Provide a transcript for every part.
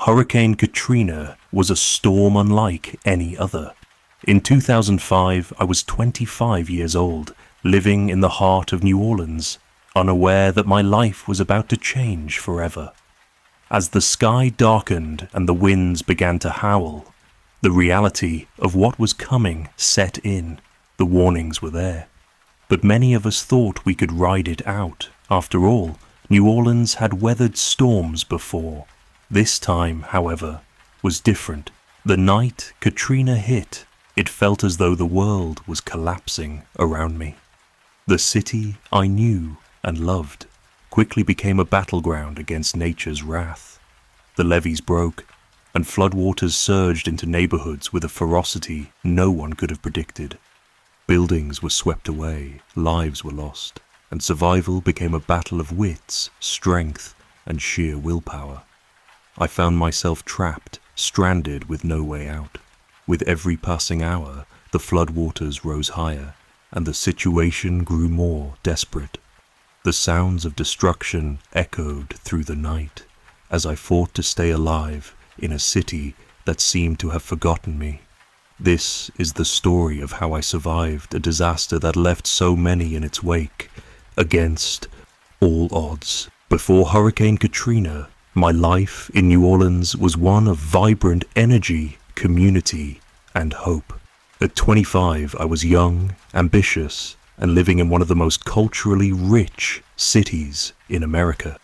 Hurricane Katrina was a storm unlike any other. In 2005, I was 25 years old, living in the heart of New Orleans, unaware that my life was about to change forever. As the sky darkened and the winds began to howl, the reality of what was coming set in. The warnings were there. But many of us thought we could ride it out. After all, New Orleans had weathered storms before. This time, however, was different. The night Katrina hit, it felt as though the world was collapsing around me. The city I knew and loved quickly became a battleground against nature's wrath. The levees broke, and floodwaters surged into neighborhoods with a ferocity no one could have predicted. Buildings were swept away, lives were lost, and survival became a battle of wits, strength, and sheer willpower. I found myself trapped, stranded with no way out. With every passing hour, the floodwaters rose higher, and the situation grew more desperate. The sounds of destruction echoed through the night, as I fought to stay alive in a city that seemed to have forgotten me. This is the story of how I survived a disaster that left so many in its wake, against all odds. Before Hurricane Katrina, my life in New Orleans was one of vibrant energy, community, and hope. At 25, I was young, ambitious, and living in one of the most culturally rich cities in America.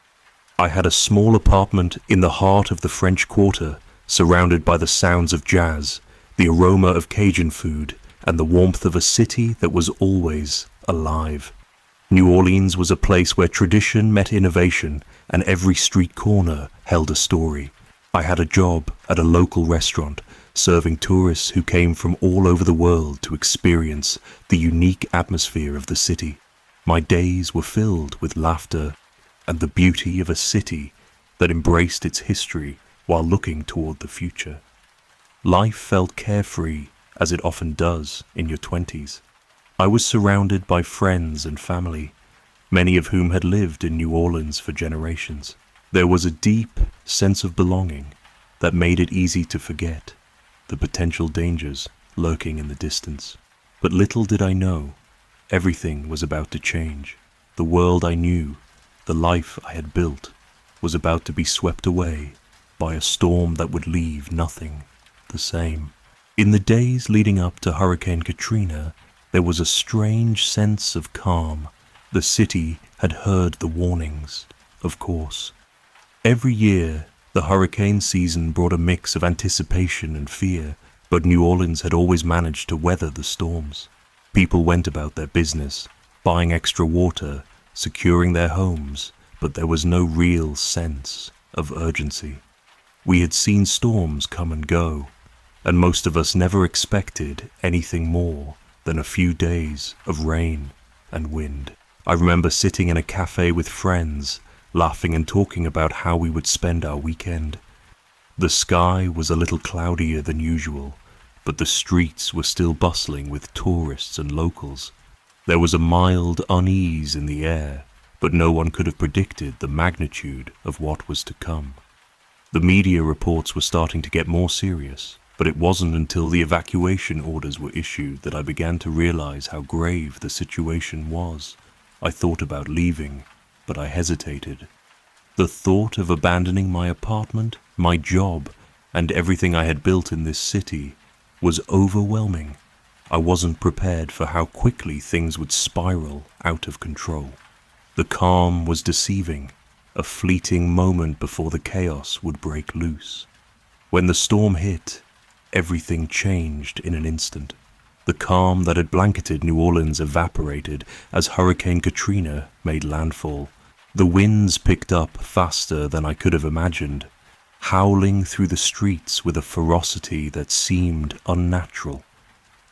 I had a small apartment in the heart of the French Quarter, surrounded by the sounds of jazz, the aroma of Cajun food, and the warmth of a city that was always alive. New Orleans was a place where tradition met innovation, and every street corner held a story. I had a job at a local restaurant, serving tourists who came from all over the world to experience the unique atmosphere of the city. My days were filled with laughter and the beauty of a city that embraced its history while looking toward the future. Life felt carefree, as it often does in your 20s. I was surrounded by friends and family, many of whom had lived in New Orleans for generations. There was a deep sense of belonging that made it easy to forget the potential dangers lurking in the distance. But little did I know, everything was about to change. The world I knew, the life I had built, was about to be swept away by a storm that would leave nothing the same. In the days leading up to Hurricane Katrina, there was a strange sense of calm. The city had heard the warnings, of course. Every year, the hurricane season brought a mix of anticipation and fear, but New Orleans had always managed to weather the storms. People went about their business, buying extra water, securing their homes, but there was no real sense of urgency. We had seen storms come and go, and most of us never expected anything more than a few days of rain and wind. I remember sitting in a cafe with friends, laughing and talking about how we would spend our weekend. The sky was a little cloudier than usual, but the streets were still bustling with tourists and locals. There was a mild unease in the air, but no one could have predicted the magnitude of what was to come. The media reports were starting to get more serious, but it wasn't until the evacuation orders were issued that I began to realize how grave the situation was. I thought about leaving, but I hesitated. The thought of abandoning my apartment, my job, and everything I had built in this city was overwhelming. I wasn't prepared for how quickly things would spiral out of control. The calm was deceiving, a fleeting moment before the chaos would break loose. When the storm hit, everything changed in an instant. The calm that had blanketed New Orleans evaporated as Hurricane Katrina made landfall. The winds picked up faster than I could have imagined, howling through the streets with a ferocity that seemed unnatural.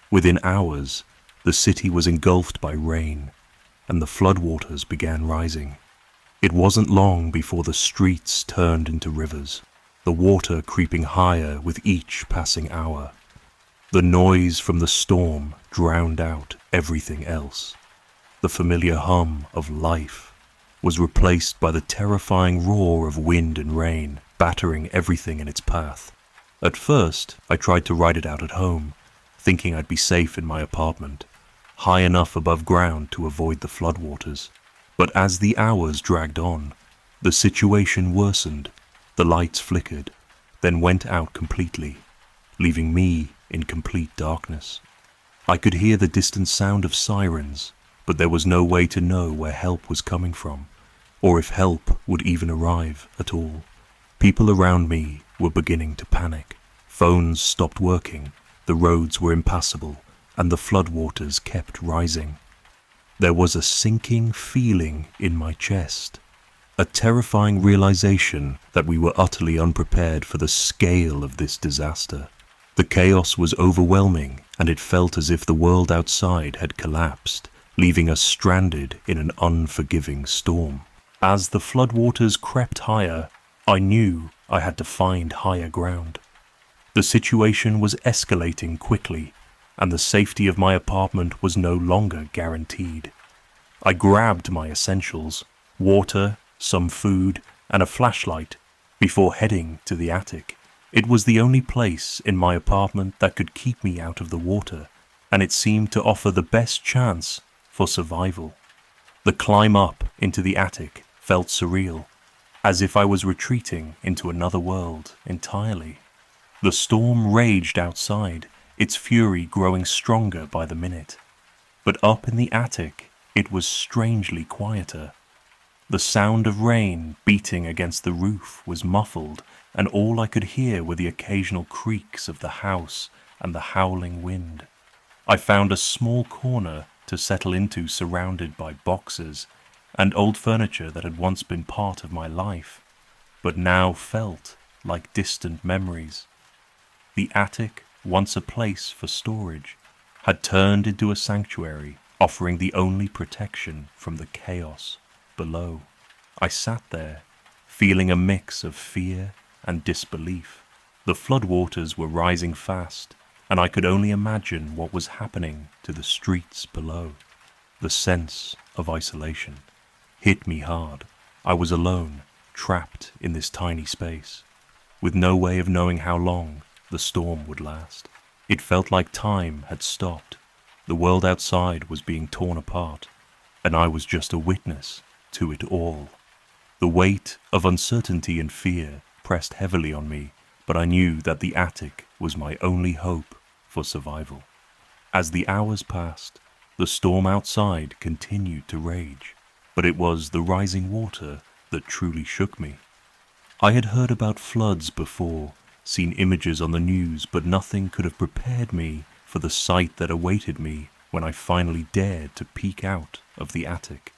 Within hours, the city was engulfed by rain, and the floodwaters began rising. It wasn't long before the streets turned into rivers, the water creeping higher with each passing hour. The noise from the storm drowned out everything else. The familiar hum of life was replaced by the terrifying roar of wind and rain. battering everything in its path. At first, I tried to ride it out at home, thinking I'd be safe in my apartment, high enough above ground to avoid the floodwaters. But as the hours dragged on, the situation worsened. The lights flickered, then went out completely, leaving me in complete darkness. I could hear the distant sound of sirens, but there was no way to know where help was coming from, or if help would even arrive at all. People around me were beginning to panic. Phones stopped working, the roads were impassable, and the floodwaters kept rising. There was a sinking feeling in my chest, a terrifying realization that we were utterly unprepared for the scale of this disaster. The chaos was overwhelming, and it felt as if the world outside had collapsed, leaving us stranded in an unforgiving storm. As the floodwaters crept higher, I knew I had to find higher ground. The situation was escalating quickly, and the safety of my apartment was no longer guaranteed. I grabbed my essentials, water, some food, and a flashlight, before heading to the attic. It was the only place in my apartment that could keep me out of the water, and it seemed to offer the best chance for survival. The climb up into the attic felt surreal, as if I was retreating into another world entirely. The storm raged outside, its fury growing stronger by the minute. But up in the attic, it was strangely quieter. The sound of rain beating against the roof was muffled, and all I could hear were the occasional creaks of the house and the howling wind. I found a small corner to settle into, surrounded by boxes and old furniture that had once been part of my life, but now felt like distant memories. The attic, once a place for storage, had turned into a sanctuary, offering the only protection from the chaos below. I sat there, feeling a mix of fear and disbelief. The floodwaters were rising fast, and I could only imagine what was happening to the streets below. The sense of isolation hit me hard. I was alone, trapped in this tiny space, with no way of knowing how long the storm would last. It felt like time had stopped. The world outside was being torn apart, and I was just a witness to it all. The weight of uncertainty and fear pressed heavily on me, but I knew that the attic was my only hope for survival. As the hours passed, the storm outside continued to rage, but it was the rising water that truly shook me. I had heard about floods before, seen images on the news, but nothing could have prepared me for the sight that awaited me when I finally dared to peek out of the attic.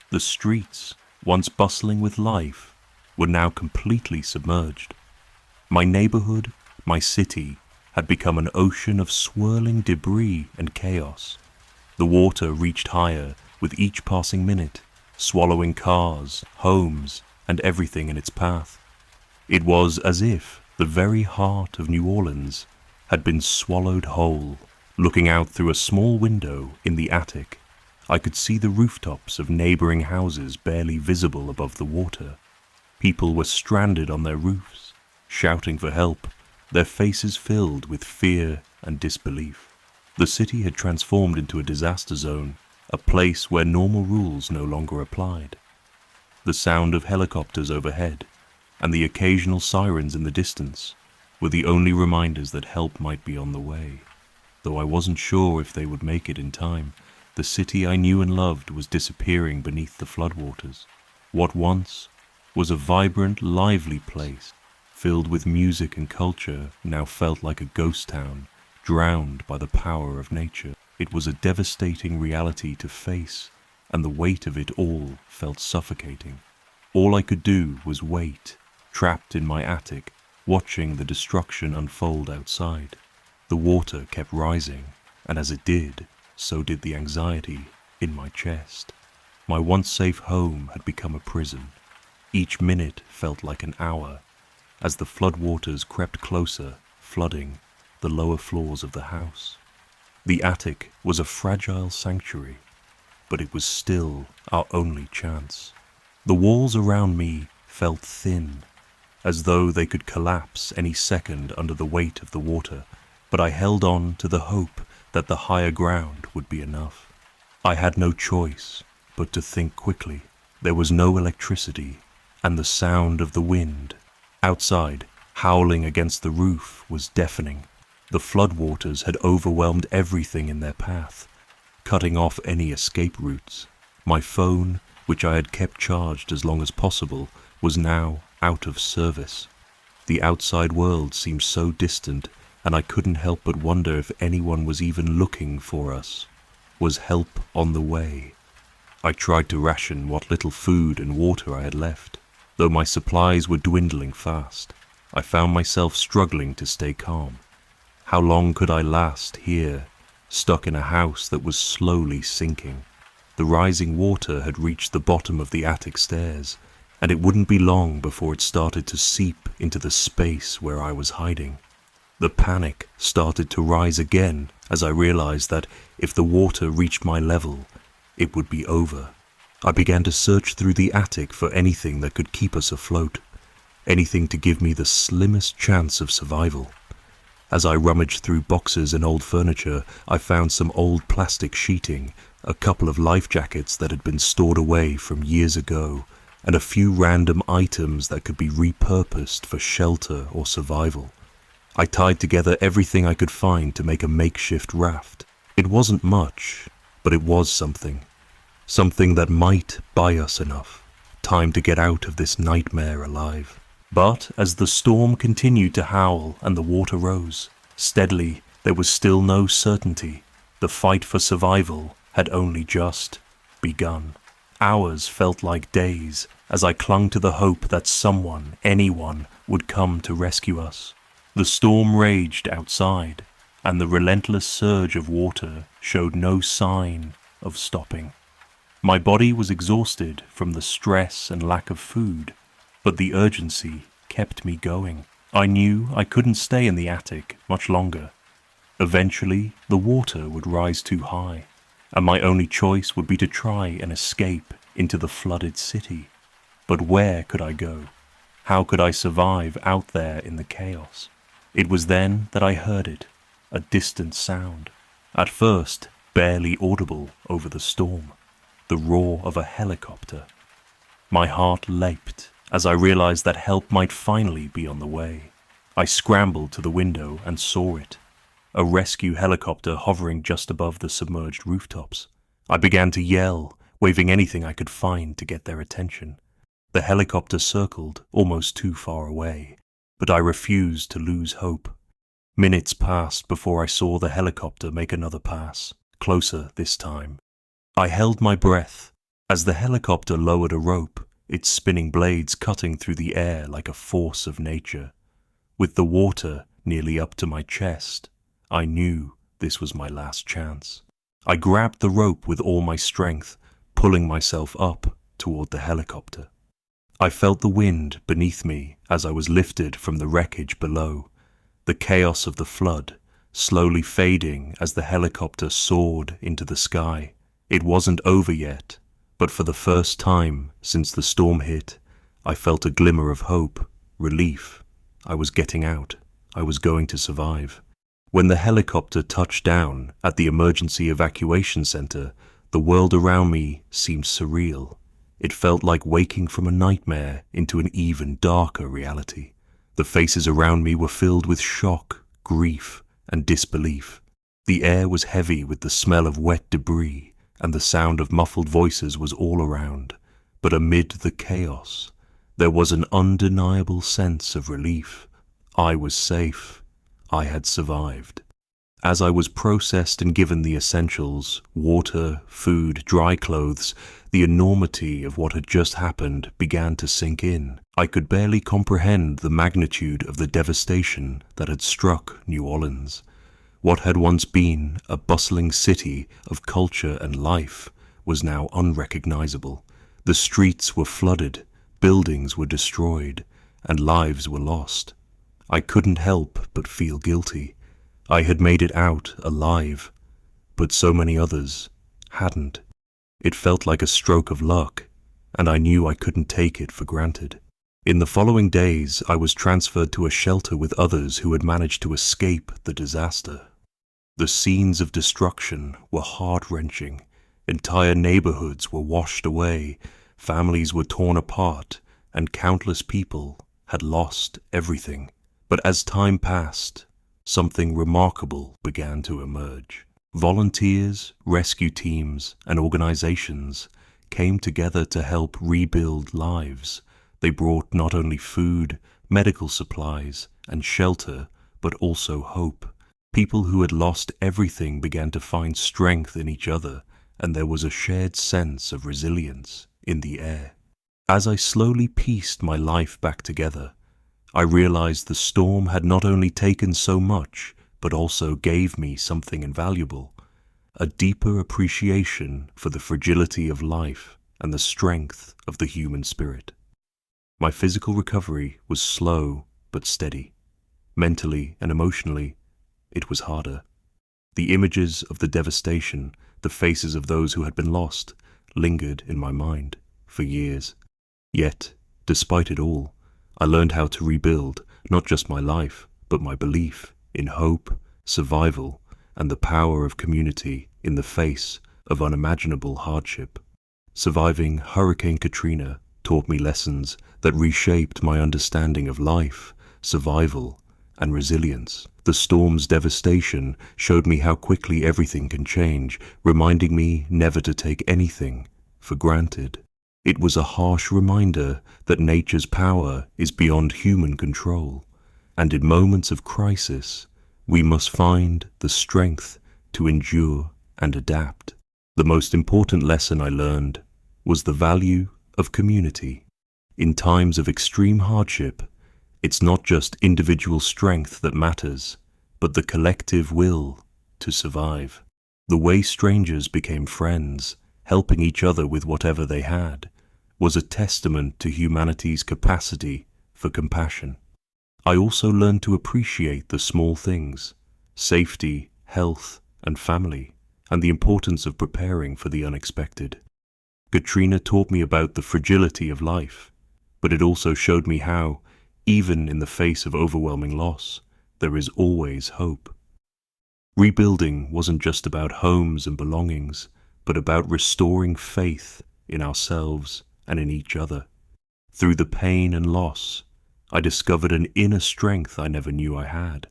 The streets, once bustling with life, were now completely submerged. My neighborhood, my city, had become an ocean of swirling debris and chaos. The water reached higher with each passing minute, swallowing cars, homes, and everything in its path. It was as if the very heart of New Orleans had been swallowed whole. Looking out through a small window in the attic, I could see the rooftops of neighboring houses barely visible above the water. People were stranded on their roofs, shouting for help, their faces filled with fear and disbelief. The city had transformed into a disaster zone, a place where normal rules no longer applied. The sound of helicopters overhead and the occasional sirens in the distance were the only reminders that help might be on the way. Though I wasn't sure if they would make it in time, the city I knew and loved was disappearing beneath the floodwaters. What once was a vibrant, lively place, filled with music and culture, now felt like a ghost town, drowned by the power of nature. It was a devastating reality to face, and the weight of it all felt suffocating. All I could do was wait, trapped in my attic, watching the destruction unfold outside. The water kept rising, and as it did, so did the anxiety in my chest. My once safe home had become a prison. Each minute felt like an hour, as the floodwaters crept closer, flooding the lower floors of the house. The attic was a fragile sanctuary, but it was still our only chance. The walls around me felt thin, as though they could collapse any second under the weight of the water, but I held on to the hope that the higher ground would be enough. I had no choice but to think quickly. There was no electricity, and the sound of the wind outside, howling against the roof, was deafening. The floodwaters had overwhelmed everything in their path, cutting off any escape routes. My phone, which I had kept charged as long as possible, was now out of service. The outside world seemed so distant, and I couldn't help but wonder if anyone was even looking for us. Was help on the way? I tried to ration what little food and water I had left. Though my supplies were dwindling fast, I found myself struggling to stay calm. How long could I last here, stuck in a house that was slowly sinking? The rising water had reached the bottom of the attic stairs, and it wouldn't be long before it started to seep into the space where I was hiding. The panic started to rise again as I realized that if the water reached my level, it would be over. I began to search through the attic for anything that could keep us afloat, anything to give me the slimmest chance of survival. As I rummaged through boxes and old furniture, I found some old plastic sheeting, a couple of life jackets that had been stored away from years ago, and a few random items that could be repurposed for shelter or survival. I tied together everything I could find to make a makeshift raft. It wasn't much, but it was something. Something that might buy us enough time to get out of this nightmare alive. But as the storm continued to howl and the water rose steadily, there was still no certainty. The fight for survival had only just begun. Hours felt like days as I clung to the hope that someone, anyone, would come to rescue us. The storm raged outside, and the relentless surge of water showed no sign of stopping. My body was exhausted from the stress and lack of food, but the urgency kept me going. I knew I couldn't stay in the attic much longer. Eventually, the water would rise too high, and my only choice would be to try and escape into the flooded city. But where could I go? How could I survive out there in the chaos? It was then that I heard it, a distant sound, at first barely audible over the storm, the roar of a helicopter. My heart leapt as I realized that help might finally be on the way. I scrambled to the window and saw it, a rescue helicopter hovering just above the submerged rooftops. I began to yell, waving anything I could find to get their attention. The helicopter circled almost too far away, but I refused to lose hope. Minutes passed before I saw the helicopter make another pass, closer this time. I held my breath as the helicopter lowered a rope, its spinning blades cutting through the air like a force of nature. With the water nearly up to my chest, I knew this was my last chance. I grabbed the rope with all my strength, pulling myself up toward the helicopter. I felt the wind beneath me as I was lifted from the wreckage below, the chaos of the flood slowly fading as the helicopter soared into the sky. It wasn't over yet, but for the first time since the storm hit, I felt a glimmer of hope, relief. I was getting out. I was going to survive. When the helicopter touched down at the emergency evacuation center, the world around me seemed surreal. It felt like waking from a nightmare into an even darker reality. The faces around me were filled with shock, grief, and disbelief. The air was heavy with the smell of wet debris, and the sound of muffled voices was all around. But amid the chaos, there was an undeniable sense of relief. I was safe. I had survived. As I was processed and given the essentials, water, food, dry clothes, the enormity of what had just happened began to sink in. I could barely comprehend the magnitude of the devastation that had struck New Orleans. What had once been a bustling city of culture and life was now unrecognizable. The streets were flooded, buildings were destroyed, and lives were lost. I couldn't help but feel guilty. I had made it out alive, but so many others hadn't. It felt like a stroke of luck, and I knew I couldn't take it for granted. In the following days, I was transferred to a shelter with others who had managed to escape the disaster. The scenes of destruction were heart-wrenching. Entire neighborhoods were washed away, families were torn apart, and countless people had lost everything. But as time passed, something remarkable began to emerge. Volunteers, rescue teams, and organizations came together to help rebuild lives. They brought not only food, medical supplies, and shelter, but also hope. People who had lost everything began to find strength in each other, and there was a shared sense of resilience in the air. As I slowly pieced my life back together, I realized the storm had not only taken so much, but also gave me something invaluable, a deeper appreciation for the fragility of life and the strength of the human spirit. My physical recovery was slow but steady. Mentally and emotionally, it was harder. The images of the devastation, the faces of those who had been lost, lingered in my mind for years. Yet, despite it all, I learned how to rebuild not just my life, but my belief in hope, survival, and the power of community in the face of unimaginable hardship. Surviving Hurricane Katrina taught me lessons that reshaped my understanding of life, survival, and resilience. The storm's devastation showed me how quickly everything can change, reminding me never to take anything for granted. It was a harsh reminder that nature's power is beyond human control, and in moments of crisis, we must find the strength to endure and adapt. The most important lesson I learned was the value of community. In times of extreme hardship, it's not just individual strength that matters, but the collective will to survive. The way strangers became friends, helping each other with whatever they had, was a testament to humanity's capacity for compassion. I also learned to appreciate the small things, safety, health, and family, and the importance of preparing for the unexpected. Katrina taught me about the fragility of life, but it also showed me how, even in the face of overwhelming loss, there is always hope. Rebuilding wasn't just about homes and belongings, but about restoring faith in ourselves and in each other. Through the pain and loss, I discovered an inner strength I never knew I had,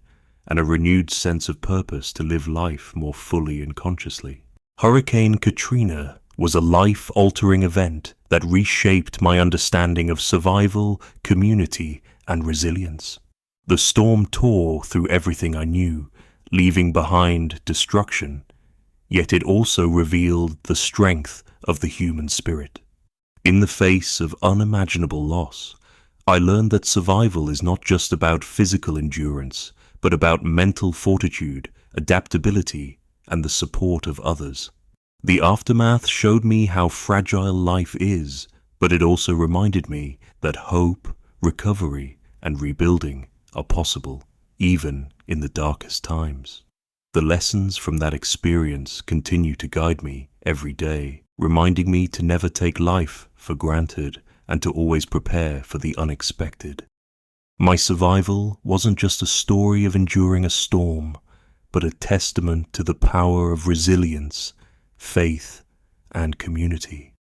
and a renewed sense of purpose to live life more fully and consciously. Hurricane Katrina was a life-altering event that reshaped my understanding of survival, community, and resilience. The storm tore through everything I knew, leaving behind destruction, yet it also revealed the strength of the human spirit. In the face of unimaginable loss, I learned that survival is not just about physical endurance, but about mental fortitude, adaptability, and the support of others. The aftermath showed me how fragile life is, but it also reminded me that hope, recovery, and rebuilding are possible, even in the darkest times. The lessons from that experience continue to guide me every day, reminding me to never take life for granted and to always prepare for the unexpected. My survival wasn't just a story of enduring a storm, but a testament to the power of resilience, faith, and community.